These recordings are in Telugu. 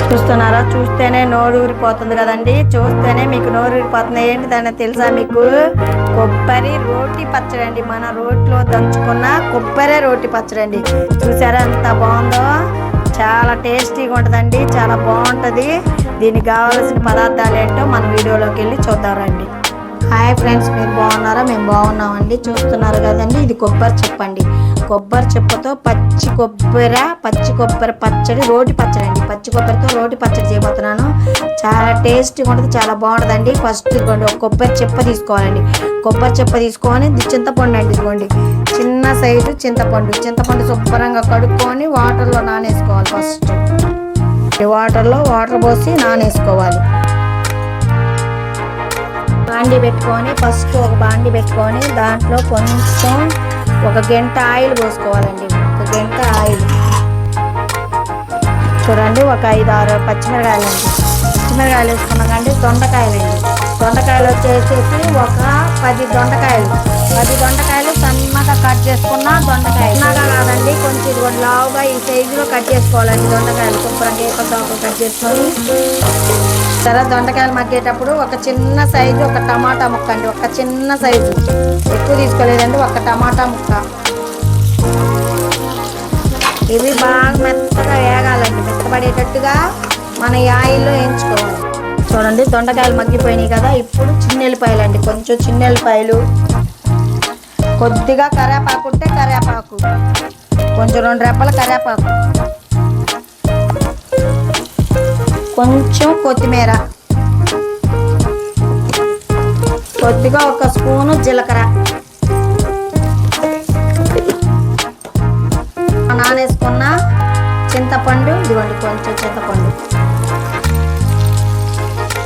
చూస్తున్నారా? చూస్తేనే నోరు ఊరిపోతుంది కదండి. చూస్తేనే మీకు నోరు ఊరిపోతుంది. ఏంటిదని తెలుసా మీకు? కొబ్బరి రోటి పచ్చడి అండి. మన రోట్లో దంచుకున్న కొబ్బరి రోటి పచ్చడి అండి. చూసారా ఎంత బాగుందో? చాలా టేస్టీగా ఉంటుందండి. చాలా బాగుంటుంది. దీనికి కావాల్సిన పదార్థాలు ఏంటో మన వీడియోలోకి వెళ్ళి చూద్దామండి. హాయ్ ఫ్రెండ్స్, మీరు బాగున్నారా? మేము బాగున్నామండి. చూస్తున్నారు కదండి, ఇది కొబ్బరి చెప్పండి. కొబ్బరి చెప్పతో పచ్చి కొబ్బరి పచ్చడి, రోటి పచ్చడి అండి. పచ్చి కొబ్బరితో రోటి పచ్చడి చేయబోతున్నాను. చాలా టేస్టీగా ఉంటుంది, చాలా బాగుంటుందండి. ఫస్ట్ ఇదిగోండి, ఒక కొబ్బరి చెప్ప తీసుకోవాలండి. కొబ్బరి చెప్ప తీసుకొని చింతపండు అండి, ఇదిగోండి చిన్న సైజు చింతపండు శుభ్రంగా కడుక్కొని వాటర్లో నానేసుకోవాలి. ఫస్ట్ వాటర్ పోసి నానేసుకోవాలి. ఫస్ట్ ఒక బాండి పెట్టుకొని దాంట్లో కొంచెం ఒక గంట ఆయిల్ పోసుకోవాలండి. ఒక గంట ఆయిల్ చూడండి. ఒక 5-6 పచ్చిమిరకాయలండి. పచ్చిమిరకాయలు వేసుకున్నాం కండి. దొండకాయలు వచ్చేసి ఒక 10 దొండకాయలు సన్నగా కట్ చేసుకున్న దొండకాయలు. సన్నగా కాదండి, కొంచెం ఇదిగోండి లావుగా ఈ సైజులో కట్ చేసుకోవాలండి. దొండకాయలు శుభ్రంగా కట్ చేసుకొని దొండకాయలు మగ్గేటప్పుడు ఒక చిన్న సైజు ఒక టమాటా ముక్క అండి. ఒక చిన్న సైజు, ఎక్కువ తీసుకోలేదండి. ఒక టమాటా ముక్క. ఇవి బాగా మెత్తగా వేగాలండి. మెత్తపడేటట్టుగా మన ఈ ఆయిల్లో వేయించుకోవాలి. చూడండి, దొండకాయలు మగ్గిపోయినాయి కదా. ఇప్పుడు చిన్నెల్లిపాయలు అండి. కొంచెం చిన్నెల్లిపాయలు, కొద్దిగా కరివేపాకు ఉంటే కరివేపాకు, కొంచెం 2 రెబ్బల కరివేపాకు, కొంచెం కొత్తిమీర, కొద్దిగా ఒక స్పూను జీలకర్ర, నానేసుకున్న చింతపండు, ఇదిగోండి కొంచెం చింతపండు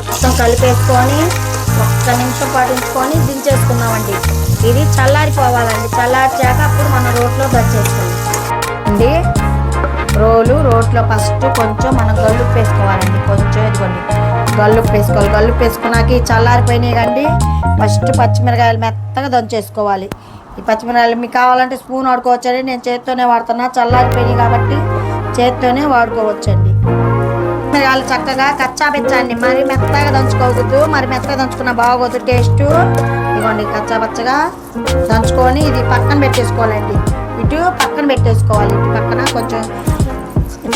మొత్తం కలిపేసుకొని 1 నిమిషం పాటించుకొని దించేసుకున్నామండి. ఇది చల్లారిపోవాలండి. చల్లార్చాక అప్పుడు మన రోట్లో దంచేసుకోవాలి అండి. రోట్లో ఫస్ట్ కొంచెం మనం గల్లుప్పు వేసుకోవాలండి. కొంచెం ఇదిగోండి గల్లుప్పు వేసుకోవాలి. గల్లుప్పు వేసుకున్నాక ఈ చల్లారిపోయినాయి కండి. ఫస్ట్ పచ్చిమిరకాయలు మెత్తగా దంచేసుకోవాలి. ఈ పచ్చిమిరకాయలు మీకు కావాలంటే స్పూన్ వాడుకోవచ్చండి. నేను చేత్తోనే వాడుతున్నా, చల్లారిపోయినాయి కాబట్టి చేత్తోనే వాడుకోవచ్చండి. మిరకాయలు చక్కగా కచ్చాపెచ్చండి. మరి మెత్తగా దంచుకోవద్దు. మరి మెత్తగా దంచుకున్న బాగోదు టేస్ట్. ఇదిగోండి కచ్చాపచ్చగా దంచుకొని ఇది పక్కన పెట్టేసుకోవాలండి. ఇటు పక్కన పెట్టేసుకోవాలి. ఇటు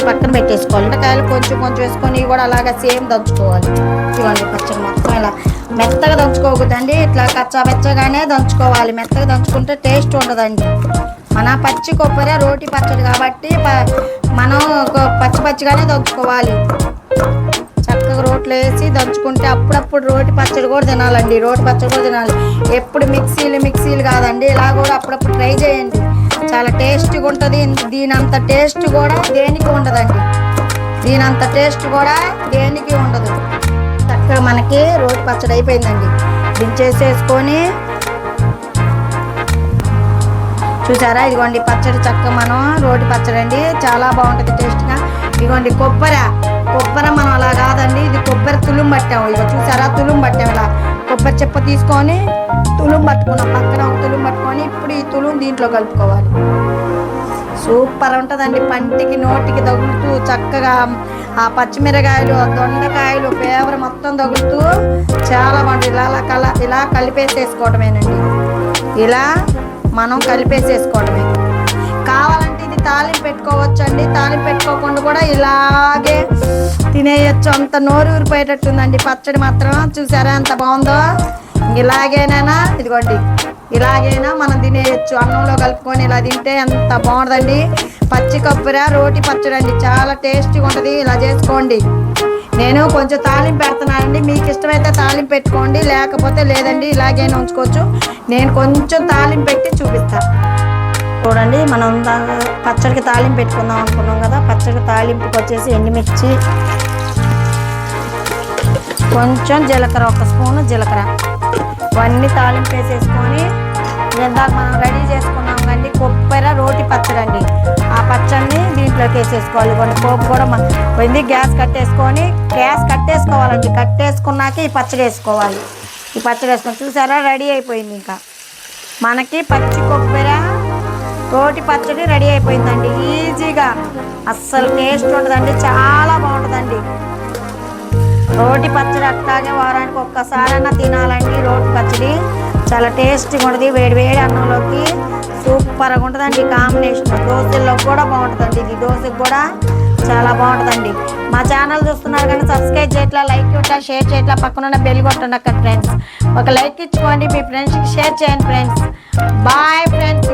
పక్కన పెట్టేసుకోవాలి. మిరకాయలు కొంచెం వేసుకొని ఇవి కూడా అలాగే సేమ్ దంచుకోవాలి. ఇవ్వండి పచ్చడి మొత్తం ఇలా మెత్తగా దంచుకోకూడదండి. ఇట్లా కచ్చాపెచ్చగానే దంచుకోవాలి. మెత్తగా దంచుకుంటే టేస్ట్ ఉండదండి. మన పచ్చి కొబ్బరి రోటి పచ్చడి కాబట్టి మనం పచ్చిగానే దంచుకోవాలి. చక్కగా రోట్లో వేసి దంచుకుంటే అప్పుడప్పుడు రోటి పచ్చడి కూడా తినాలండి. రోటి పచ్చడి కూడా తినాలి. ఎప్పుడు మిక్సీలు కాదండి, ఇలా కూడా అప్పుడప్పుడు ట్రై చేయండి. చాలా టేస్ట్గా ఉంటుంది. దీనంత టేస్ట్ కూడా దేనికి ఉండదండి. దేనికి ఉండదు. చక్కగా మనకి రోటి పచ్చడి అయిపోయిందండి. దించేసేసుకొని చూసారా? ఇదిగోండి పచ్చడి చక్కగా మనం రోటి పచ్చడి అండి. చాలా బాగుంటుంది టేస్ట్గా. ఇదిగోండి కొబ్బరి మనం అలా కాదండి, ఇది కొబ్బరి తులుం పట్టాము. ఇక చూసారా? తులుం పట్టాము. ఇలా కొబ్బరి చెప్ప తీసుకొని తులుం పట్టుకున్నాం. పక్కన ఒక తులుం పట్టుకొని ఇప్పుడు ఈ తులుం దీంట్లో కలుపుకోవాలి. సూపర్ ఉంటుందండి. పంటికి నోటికి తగులుతూ చక్కగా ఆ పచ్చిమిరకాయలు, దొండకాయలు ఫ్లేవర్ మొత్తం తగులుతూ చాలా బాగుంటుంది. ఇలా కలిపేసేసుకోవడమేనండి. ఇలా మనం కలిపేసేసుకోవడమే. కావాలంటే ఇది తాలింపు పెట్టుకోవచ్చండి. తాలింపు పెట్టుకోకుండా కూడా ఇలాగే తినేయచ్చు. అంత నోరు ఊరిపోయేటట్టుందండి పచ్చడి మాత్రం. చూసారా ఎంత బాగుందో? ఇలాగైనా మనం తినేయచ్చు. అన్నంలో కలుపుకొని ఇలా తింటే ఎంత బాగుంటుందండి. పచ్చి కొబ్బరి రోటి పచ్చడి అండి. చాలా టేస్టీగా ఉంటుంది. ఇలా చేసుకోండి. నేను కొంచెం తాలింపు పెడుతున్నానండి. మీకు ఇష్టమైతే తాలింపు పెట్టుకోండి, లేకపోతే లేదండి, ఇలాగైనా ఉంచుకోవచ్చు. నేను కొంచెం తాలింపు పెట్టి చూపిస్తాను. చూడండి, మనం పచ్చడికి తాలింపు పెట్టుకుందాం అనుకున్నాం కదా. పచ్చడి తాలింపుకి వచ్చేసి ఎండుమిర్చి, కొంచెం జీలకర్ర, 1 స్పూను జీలకర్ర, ఇవన్నీ తాలింపు వేసేసుకొని ఇందాక మనం రెడీ చేసుకున్నాం కండి కొబ్బరి రోటి పచ్చడి అండి. ఆ పచ్చడిని దీంట్లోకి వేసేసుకోవాలి. కొన్ని పోపు కూడా పోయింది. గ్యాస్ కట్టేసుకోవాలండి. కట్టేసుకున్నాక ఈ పచ్చడి వేసుకోవాలి. ఈ పచ్చడి వేసుకొని చూసారా? రెడీ అయిపోయింది. ఇంకా మనకి పచ్చి కొబ్బరి రోటి పచ్చడి రెడీ అయిపోయిందండి. ఈజీగా, అస్సలు టేస్ట్ ఉంటుందండి. చాలా బాగుంటుందండి. రోటి పచ్చడి అట్లాగే వారానికి ఒక్కసారైనా తినాలండి. రోటి పచ్చడి చాలా టేస్టీగా ఉంటుంది. వేడి వేడి అన్నంలోకి సూపర్గా ఉంటుందండి. కాంబినేషన్ దోశల్లో కూడా బాగుంటుందండి. ఇది దోశకి కూడా చాలా బాగుంటుందండి. మా ఛానల్ చూస్తున్నారు కానీ సబ్స్క్రైబ్ చేయట్లా, లైక్ ఇట్లా, షేర్ చేయట్లా, పక్కన బెల్ కొట్టండి అక్కడ ఫ్రెండ్స్. ఒక లైక్ ఇచ్చుకోండి, మీ ఫ్రెండ్స్కి షేర్ చేయండి ఫ్రెండ్స్. Bye friends.